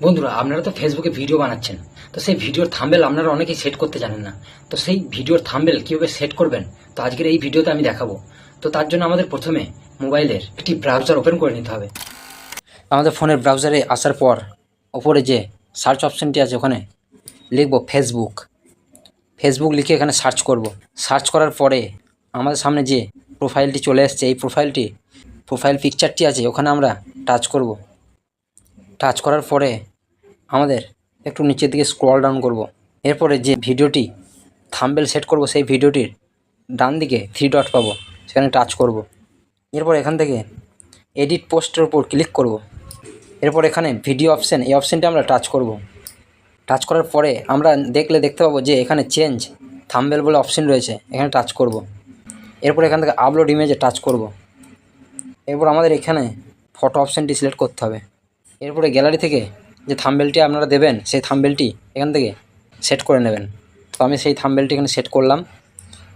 বন্ধুরা, আপনারা তো ফেসবুকে ভিডিও বানাচ্ছেন, তো সেই ভিডিওর থাম্বনেল আপনারা অনেকেই সেট করতে জানেন না। তো সেই ভিডিওর থাম্বনেল কীভাবে সেট করবেন, তো আজকের এই ভিডিওতে আমি দেখাবো। তো তার জন্য আমাদের প্রথমে মোবাইলের একটি ব্রাউজার ওপেন করে নিতে হবে। আমাদের ফোনের ব্রাউজারে আসার পর ওপরে যে সার্চ অপশানটি আছে ওখানে লিখব ফেসবুক। ফেসবুক লিখে এখানে সার্চ করব। সার্চ করার পরে আমাদের সামনে যে প্রোফাইলটি চলে এসছে, এই প্রোফাইল পিকচারটি আছে, ওখানে আমরা টাচ করব। টাচ করার পরে আমাদের একটু নিচের দিকে স্ক্রল ডাউন করব। এরপরে যে ভিডিওটি থাম্বনেল সেট করব, সেই ভিডিওটির ডান দিকে 3 ডট পাবো, সেখানে টাচ করব। এরপর এখান থেকে এডিট পোস্টের উপর ক্লিক করব। এরপর এখানে ভিডিও অপশান, এই অপশানটি আমরা টাচ করব। টাচ করার পরে আমরা দেখতে পাবো যে এখানে চেঞ্জ থাম্বনেল বলে অপশান রয়েছে, এখানে টাচ করব। এরপর এখান থেকে আপলোড ইমেজে টাচ করব। এরপর আমাদের এখানে ফটো অপশানটি সিলেক্ট করতে হবে। এরপরে গ্যালারি থেকে যে থাম্বনেলটি আপনারা দেবেন, সেই থাম্বনেলটি এখান থেকে সেট করে নেবেন। তো আমি সেই থাম্বনেলটি এখানে সেট করলাম।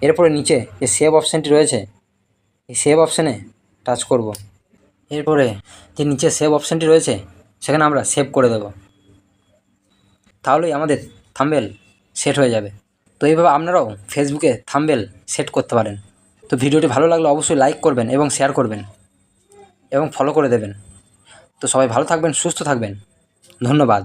এরপরে নিচে যে সেভ অপশানটি রয়েছে, এই সেভ অপশানে টাচ করব। এরপরে যে নিচে সেভ অপশানটি রয়েছে, সেখানে আমরা সেভ করে দেব। তাহলেই আমাদের থাম্বনেল সেট হয়ে যাবে। তো এইভাবে আপনারাও ফেসবুকে থাম্বনেল সেট করতে পারেন। তো ভিডিওটি ভালো লাগলে অবশ্যই লাইক করবেন এবং শেয়ার করবেন এবং ফলো করে দেবেন। তো সবাই ভালো থাকবেন, সুস্থ থাকবেন। ধন্যবাদ।